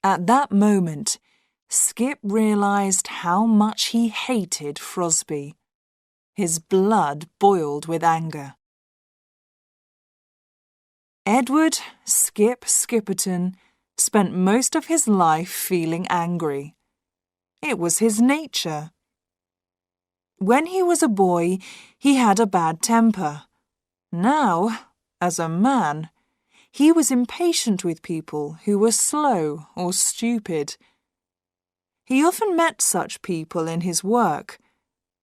At that moment, Skip realised how much he hated Frosby. His blood boiled with anger. Edward Skip Skipperton spent most of his life feeling angry. It was his nature. When he was a boy, he had a bad temper. Now, as a man, he was impatient with people who were slow or stupid. He often met such people in his work,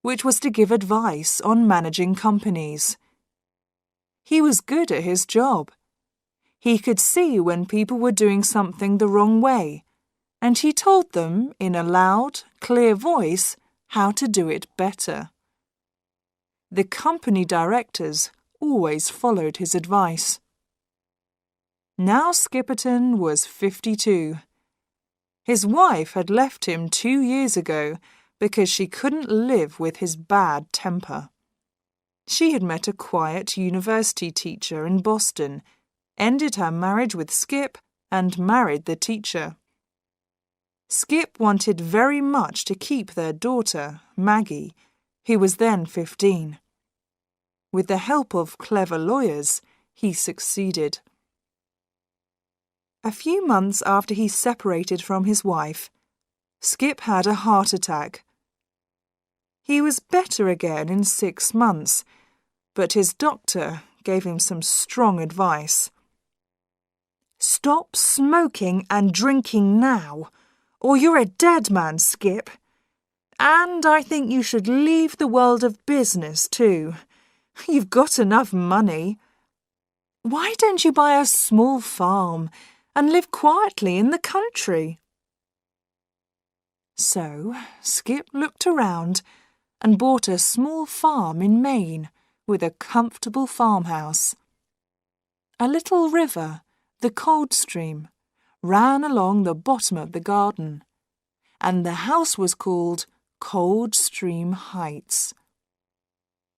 which was to give advice on managing companies. He was good at his job. He could see when people were doing something the wrong way, and he told them in a loud, clear voice how to do it better. The company directors always followed his advice. Now Skipperton was 52. His wife had left him 2 years ago because she couldn't live with his bad temper. She had met a quiet university teacher in Boston, ended her marriage with Skip, and married the teacher. Skip wanted very much to keep their daughter, Maggie, who was then 15. With the help of clever lawyers, he succeeded. A few months after he separated from his wife, Skip had a heart attack. He was better again in 6 months, but his doctor gave him some strong advice. "Stop smoking and drinking now, or you're a dead man, Skip. And I think you should leave the world of business too. You've got enough money. Why don't you buy a small farm and live quietly in the country?" So Skip looked around and bought a small farm in Maine with a comfortable farmhouse. A little river, the Coldstream, ran along the bottom of the garden, and the house was called Coldstream Heights.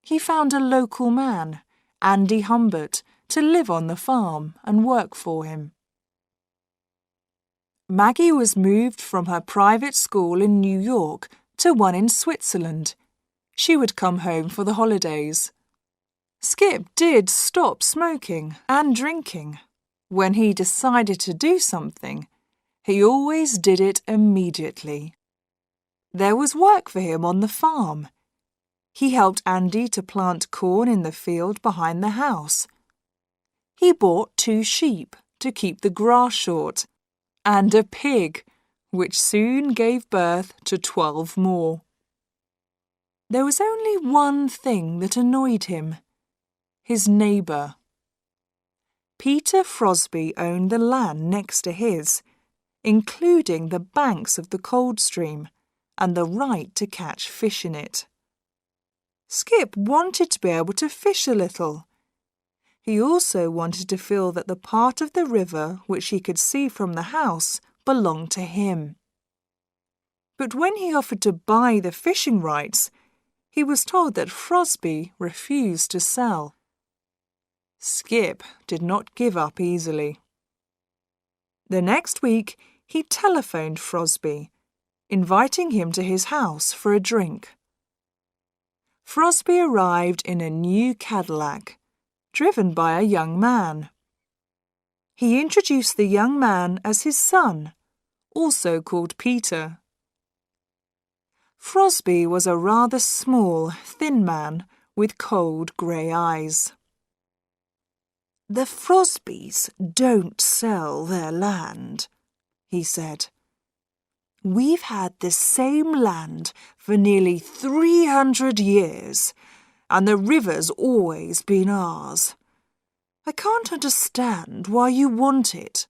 He found a local man, Andy Humbert, to live on the farm and work for him. Maggie was moved from her private school in New York to one in Switzerland. She would come home for the holidays. Skip did stop smoking and drinking. When he decided to do something, he always did it immediately. There was work for him on the farm. He helped Andy to plant corn in the field behind the house. He bought 2 sheep to keep the grass short, and a pig, which soon gave birth to 12 more. There was only one thing that annoyed him: his neighbour. Peter Frosby owned the land next to his, including the banks of the Coldstream and the right to catch fish in it. Skip wanted to be able to fish a little. He also wanted to feel that the part of the river which he could see from the house belonged to him. But when he offered to buy the fishing rights, he was told that Frosby refused to sell. Skip did not give up easily. The next week, he telephoned Frosby, inviting him to his house for a drink. Frosby arrived in a new Cadillac, driven by a young man. He introduced the young man as his son, also called Peter. Frosby was a rather small, thin man with cold grey eyes. "The Frosbys don't sell their land," he said. "We've had the same land for nearly 300 years, and the river's always been ours. I can't understand why you want it."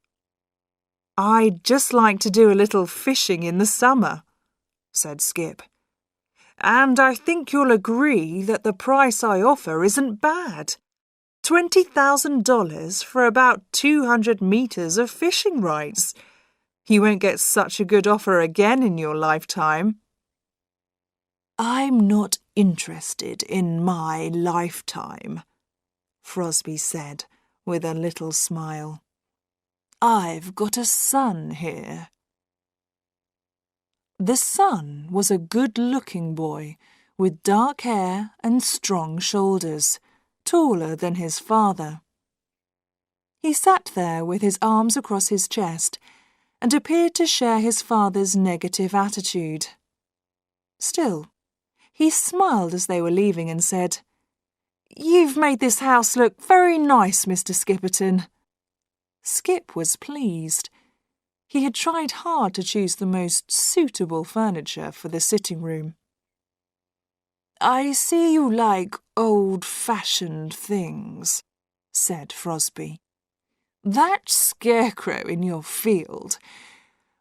"I'd just like to do a little fishing in the summer," said Skip. "And I think you'll agree that the price I offer isn't bad. $20,000 for about 200 meters of fishing rights. You won't get such a good offer again in your lifetime." "I'm not interested in my lifetime," Frosby said with a little smile. "I've got a son here." The son was a good-looking boy with dark hair and strong shoulders, taller than his father. He sat there with his arms across his chest and appeared to share his father's negative attitude. Still, he smiled as they were leaving and said, "You've made this house look very nice, Mr. Skipperton." Skip was pleased. He had tried hard to choose the most suitable furniture for the sitting room. "I see you like old-fashioned things," said Frosby. "That scarecrow in your field,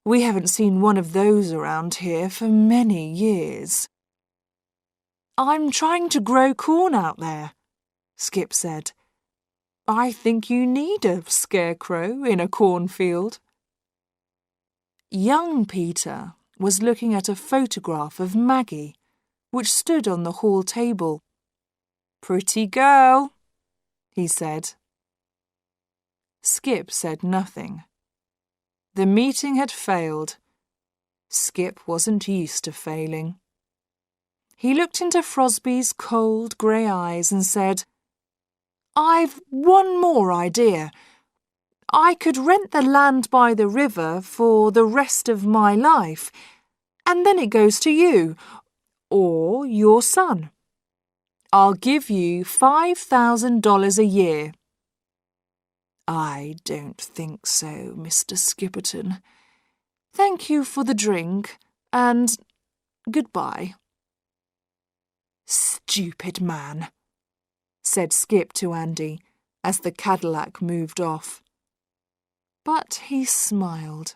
we haven't seen one of those around here for many years." "I'm trying to grow corn out there," Skip said. "I think you need a scarecrow in a cornfield." Young Peter was looking at a photograph of Maggie, which stood on the hall table. "Pretty girl," he said. Skip said nothing. The meeting had failed. Skip wasn't used to failing. He looked into Frosby's cold grey eyes and said, "I've one more idea. I could rent the land by the river for the rest of my life, and then it goes to you, or your son. I'll give you $5,000 a year." "I don't think so, Mr. Skipperton. Thank you for the drink, and goodbye." "Stupid man," said Skip to Andy as the Cadillac moved off. But he smiled.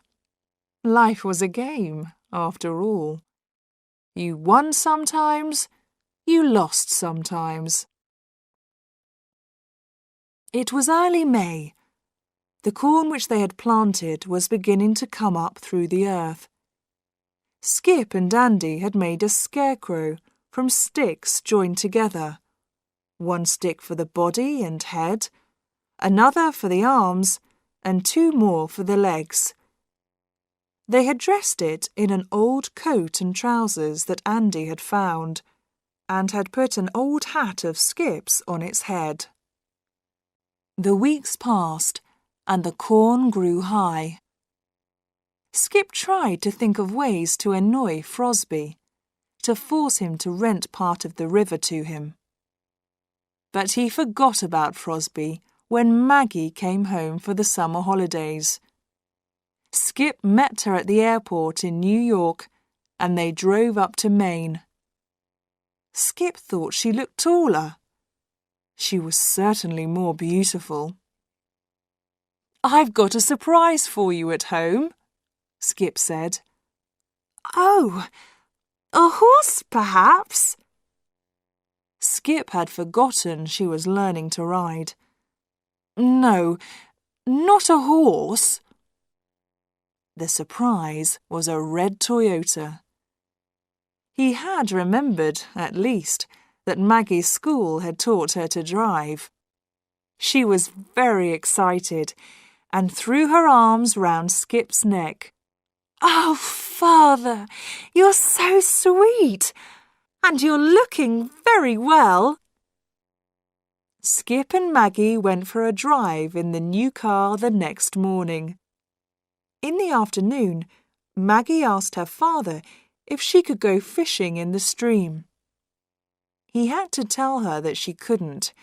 Life was a game, after all. You won sometimes, you lost sometimes. It was early May. The corn which they had planted was beginning to come up through the earth. Skip and Andy had made a scarecrow from sticks joined together. One stick for the body and head, another for the arms, and two more for the legs. They had dressed it in an old coat and trousers that Andy had found, and had put an old hat of Skip's on its head. The weeks passed, and the corn grew high. Skip tried to think of ways to annoy Frosby, to force him to rent part of the river to him. But he forgot about Frosby when Maggie came home for the summer holidays. Skip met her at the airport in New York, and they drove up to Maine. Skip thought she looked taller. She was certainly more beautiful. "I've got a surprise for you at home," Skip said. "Oh, a horse, perhaps?" Skip had forgotten she was learning to ride. "No, not a horse." The surprise was a red Toyota. He had remembered, at least, that Maggie's school had taught her to drive. She was very excited and threw her arms round Skip's neck. "Oh, Father, you're so sweet, and you're looking very well." Skip and Maggie went for a drive in the new car the next morning. In the afternoon, Maggie asked her father if she could go fishing in the stream. He had to tell her that she couldn't,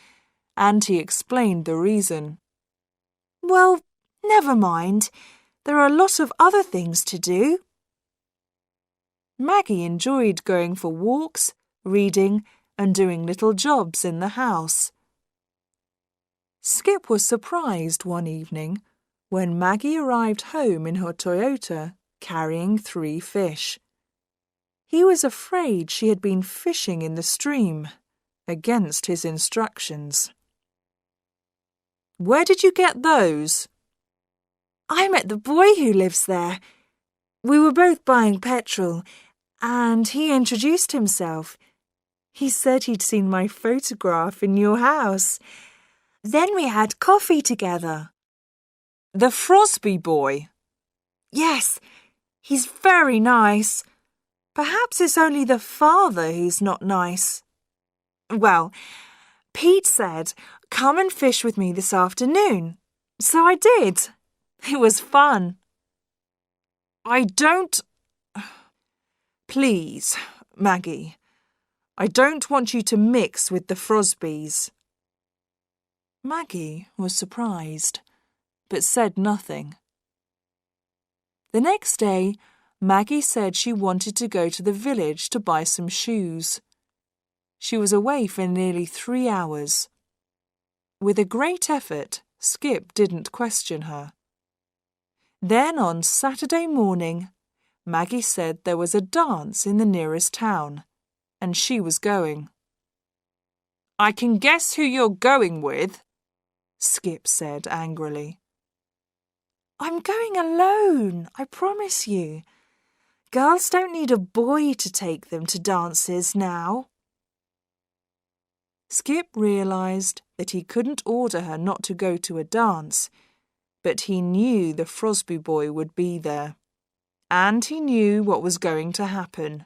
and he explained the reason. "Well, never mind. There are a lot of other things to do." Maggie enjoyed going for walks, reading, and doing little jobs in the house. Skip was surprised one evening when Maggie arrived home in her Toyota carrying 3 fish. He was afraid she had been fishing in the stream, against his instructions. "Where did you get those?" "I met the boy who lives there. We were both buying petrol, and he introduced himself. He said he'd seen my photograph in your house. Then we had coffee together." "The Frosby boy?" "Yes, he's very nice. Perhaps it's only the father who's not nice. Well, Pete said, "Come and fish with me this afternoon." So I did. It was fun. Please, Maggie, I don't want you to mix with the Frosbys. Maggie was surprised, but said nothing. The next day, Maggie said she wanted to go to the village to buy some shoes. She was away for nearly 3 hours. With a great effort, Skip didn't question her. Then on Saturday morning, Maggie said there was a dance in the nearest town, and she was going. "I can guess who you're going with," Skip said angrily. "I'm going alone, I promise you. Girls don't need a boy to take them to dances now." Skip realised that he couldn't order her not to go to a dance, but he knew the Frosby boy would be there, and he knew what was going to happen.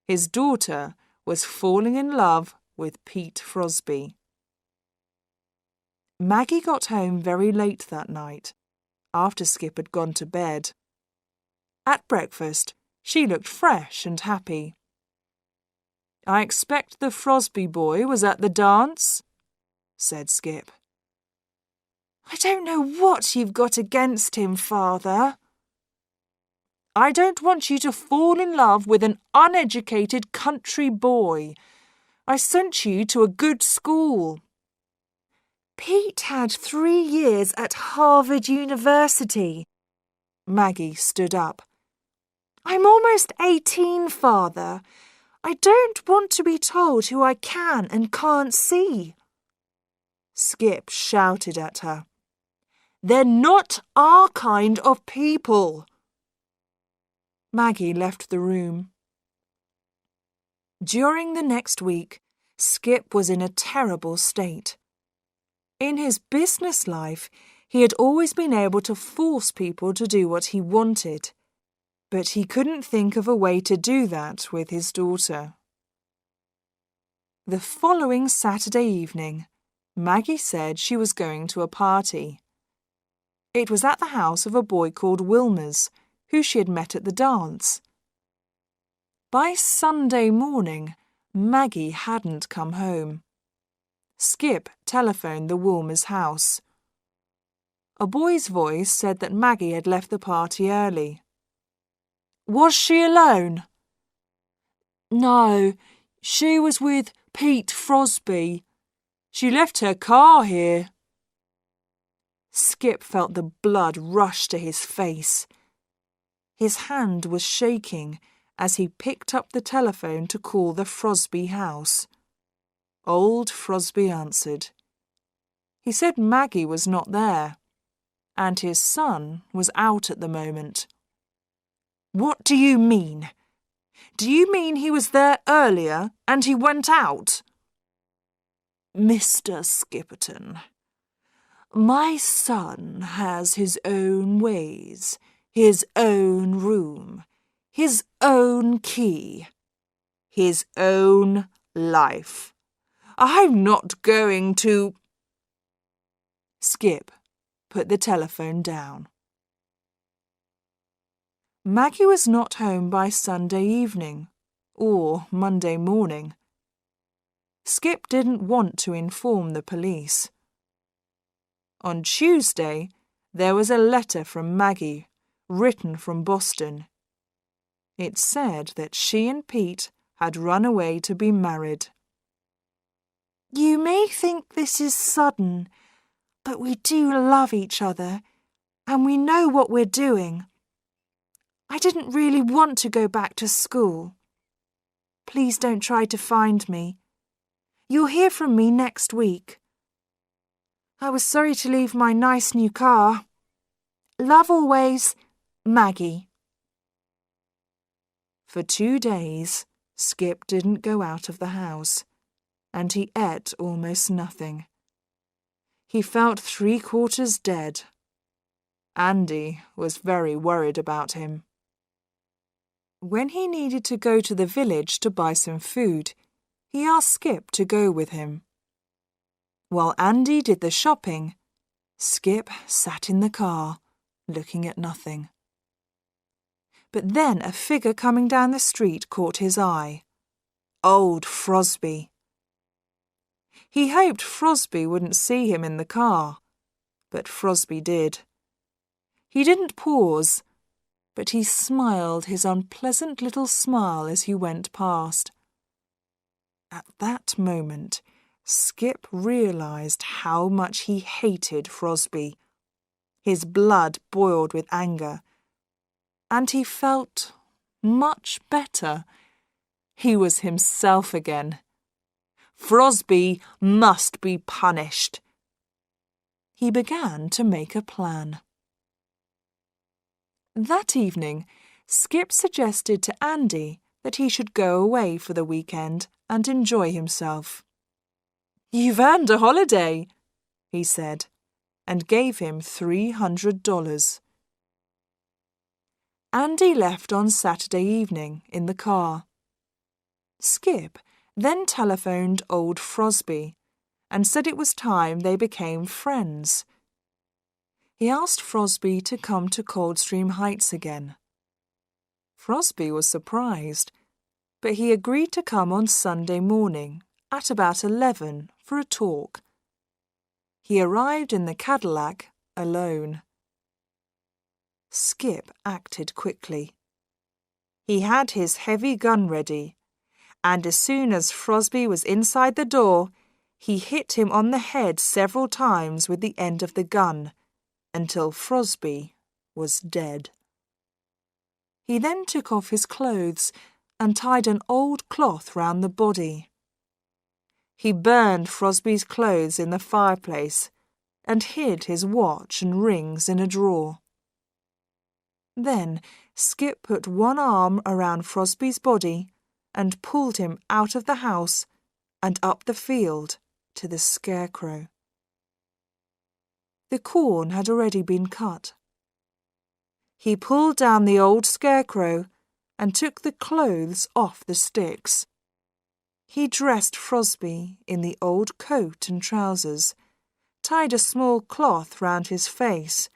His daughter was falling in love with Pete Frosby. Maggie got home very late that night, after Skip had gone to bed. At breakfast, she looked fresh and happy. "I expect the Frosby boy was at the dance," said Skip. "I don't know what you've got against him, Father." "I don't want you to fall in love with an uneducated country boy. I sent you to a good school." "Pete had 3 years at Harvard University." Maggie stood up. "I'm almost 18, Father. I don't want to be told who I can and can't see." Skip shouted at her. "They're not our kind of people." Maggie left the room. During the next week, Skip was in a terrible state. In his business life, he had always been able to force people to do what he wanted, but he couldn't think of a way to do that with his daughter. The following Saturday evening, Maggie said she was going to a party. It was at the house of a boy called Wilmers, who she had met at the dance. By Sunday morning, Maggie hadn't come home. Skip telephoned the Wilmers' house. A boy's voice said that Maggie had left the party early. "Was she alone?" "No, she was with Pete Frosby. She left her car here." Skip felt the blood rush to his face. His hand was shaking as he picked up the telephone to call the Frosby house. Old Frosby answered. He said Maggie was not there, and his son was out at the moment. "What do you mean? Do you mean he was there earlier and he went out?" "Mr. Skipperton, my son has his own ways, his own room, his own key, his own life. I'm not going to—" Skip put the telephone down. Maggie was not home by Sunday evening or Monday morning. Skip didn't want to inform the police. On Tuesday, there was a letter from Maggie, written from Boston. It said that she and Pete had run away to be married. "You may think this is sudden, but we do love each other, and we know what we're doing. I didn't really want to go back to school. Please don't try to find me. You'll hear from me next week. I was sorry to leave my nice new car. Love always, Maggie." For 2 days, Skip didn't go out of the house, and he ate almost nothing. He felt 3/4 dead. Andy was very worried about him. When he needed to go to the village to buy some food, he asked Skip to go with him. While Andy did the shopping, Skip sat in the car, looking at nothing. But then a figure coming down the street caught his eye. Old Frosby. He hoped Frosby wouldn't see him in the car, but Frosby did. He didn't pause, but he smiled his unpleasant little smile as he went past. At that moment, Skip realized how much he hated Frosby. His blood boiled with anger, and he felt much better. He was himself again. Frosby must be punished. He began to make a plan. That evening, Skip suggested to Andy that he should go away for the weekend and enjoy himself. "You've earned a holiday," he said, and gave him $300. Andy left on Saturday evening in the car. Skip then telephoned old Frosby and said it was time they became friends. He asked Frosby to come to Coldstream Heights again. Frosby was surprised, but he agreed to come on Sunday morning at about 11 for a talk. He arrived in the Cadillac alone. Skip acted quickly. He had his heavy gun ready, and as soon as Frosby was inside the door, he hit him on the head several times with the end of the gun, until Frosby was dead. He then took off his clothes and tied an old cloth round the body. He burned Frosby's clothes in the fireplace and hid his watch and rings in a drawer. Then Skip put one arm around Frosby's body and pulled him out of the house and up the field to the scarecrow. The corn had already been cut. He pulled down the old scarecrow and took the clothes off the sticks. He dressed Frosby in the old coat and trousers, tied a small cloth round his face,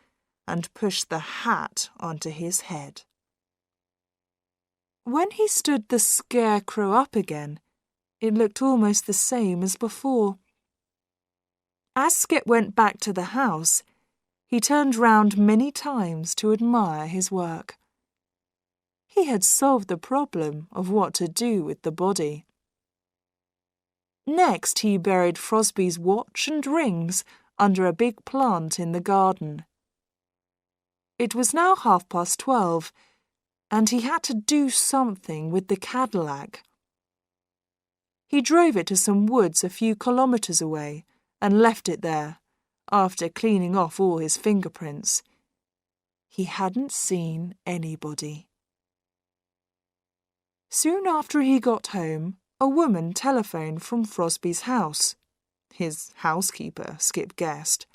and pushed the hat onto his head. When he stood the scarecrow up again, it looked almost the same as before. As Skip went back to the house, he turned round many times to admire his work. He had solved the problem of what to do with the body. Next, he buried Frosby's watch and rings under a big plant in the garden. It was now 12:30, and he had to do something with the Cadillac. He drove it to some woods a few kilometres away and left it there, after cleaning off all his fingerprints. He hadn't seen anybody. Soon after he got home, a woman telephoned from Frosby's house, his housekeeper, Skip guessed,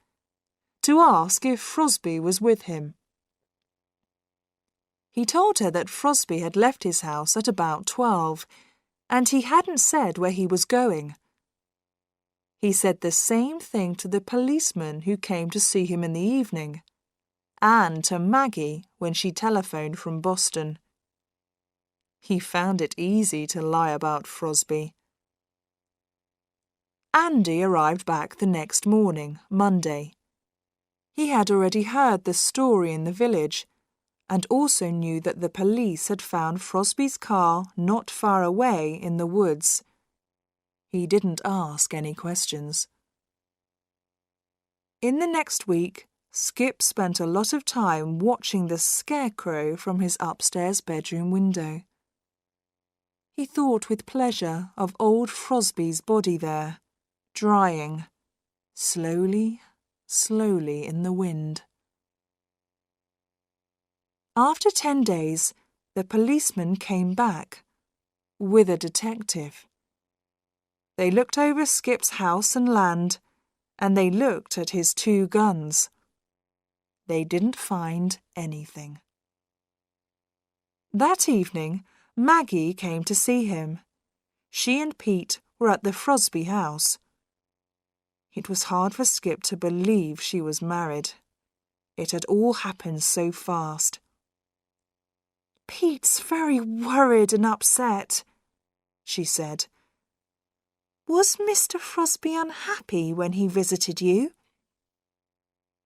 to ask if Frosby was with him. He told her that Frosby had left his house at about 12, and he hadn't said where he was going. He said the same thing to the policeman who came to see him in the evening, and to Maggie when she telephoned from Boston. He found it easy to lie about Frosby. Andy arrived back the next morning, Monday. He had already heard the story in the village, and also knew that the police had found Frosby's car not far away in the woods. He didn't ask any questions. In the next week, Skip spent a lot of time watching the scarecrow from his upstairs bedroom window. He thought with pleasure of old Frosby's body there, drying, slowly, slowly in the wind. After 10 days, the policeman came back, with a detective. They looked over Skip's house and land, and they looked at his 2 guns. They didn't find anything. That evening, Maggie came to see him. She and Pete were at the Frosby house. It was hard for Skip to believe she was married. It had all happened so fast. "Pete's very worried and upset," she said. "Was Mr. Frosby unhappy when he visited you?"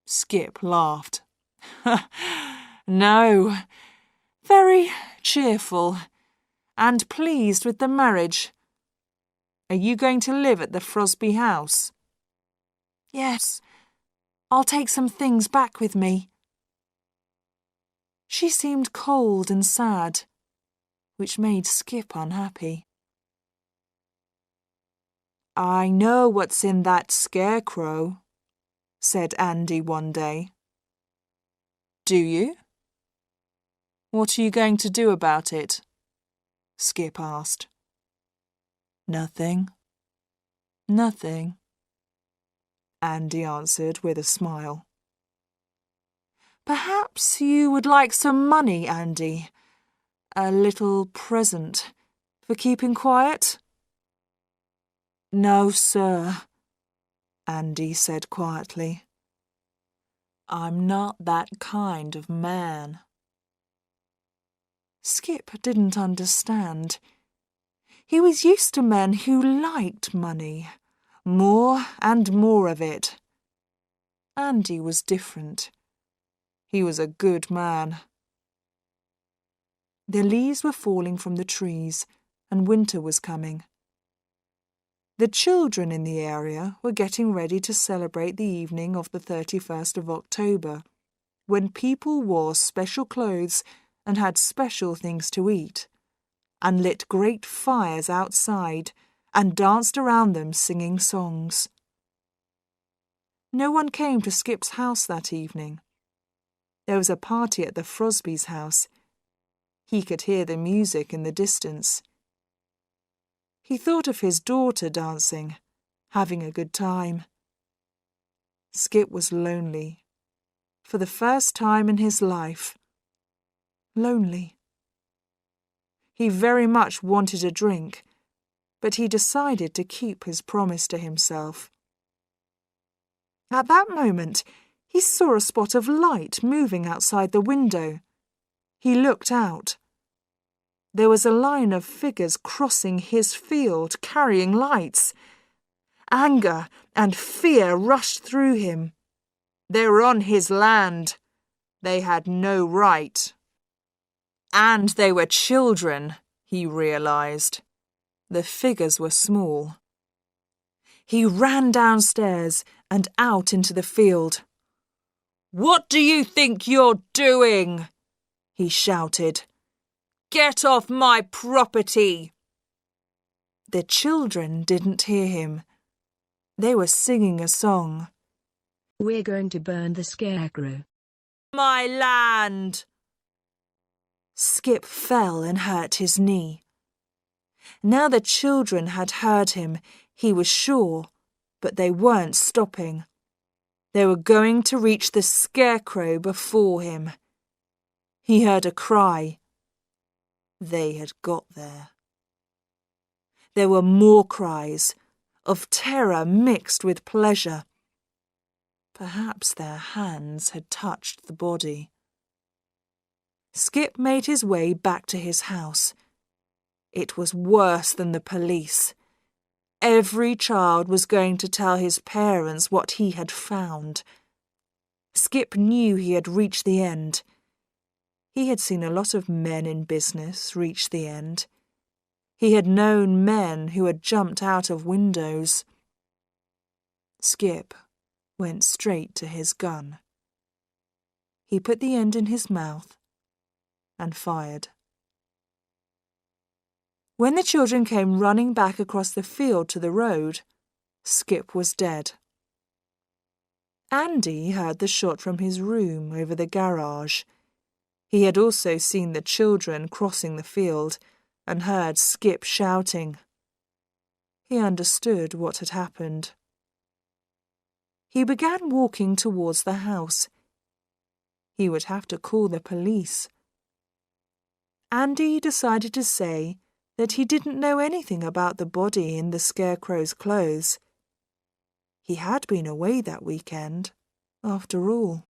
Skip laughed. "No, very cheerful and pleased with the marriage. Are you going to live at the Frosby house?" "Yes, I'll take some things back with me." She seemed cold and sad, which made Skip unhappy. "I know what's in that scarecrow," said Andy one day. "Do you? What are you going to do about it?" Skip asked. "Nothing. Nothing," Andy answered with a smile. "Perhaps you would like some money, Andy. A little present for keeping quiet?" "No, sir," Andy said quietly. "I'm not that kind of man." Skip didn't understand. He was used to men who liked money, more and more of it. Andy was different. He was a good man. The leaves were falling from the trees, and winter was coming. The children in the area were getting ready to celebrate the evening of the 31st of October, when people wore special clothes and had special things to eat, and lit great fires outside and danced around them singing songs. No one came to Skip's house that evening. There was a party at the Frosbys' house. He could hear the music in the distance. He thought of his daughter dancing, having a good time. Skip was lonely, for the first time in his life. Lonely. He very much wanted a drink, but he decided to keep his promise to himself. At that moment, he saw a spot of light moving outside the window. He looked out. There was a line of figures crossing his field, carrying lights. Anger and fear rushed through him. They were on his land. They had no right. And they were children, he realized. The figures were small. He ran downstairs and out into the field. "What do you think you're doing?" he shouted. "Get off my property!" The children didn't hear him. They were singing a song. "We're going to burn the scarecrow." "My land!" Skip fell and hurt his knee. Now the children had heard him, he was sure, but they weren't stopping. They were going to reach the scarecrow before him. He heard a cry. They had got there. There were more cries, of terror mixed with pleasure. Perhaps their hands had touched the body. Skip made his way back to his house. It was worse than the police. Every child was going to tell his parents what he had found. Skip knew he had reached the end. He had seen a lot of men in business reach the end. He had known men who had jumped out of windows. Skip went straight to his gun. He put the end in his mouth and fired. When the children came running back across the field to the road, Skip was dead. Andy heard the shot from his room over the garage. He had also seen the children crossing the field and heard Skip shouting. He understood what had happened. He began walking towards the house. He would have to call the police. Andy decided to say that he didn't know anything about the body in the Scarecrow's clothes. He had been away that weekend, after all.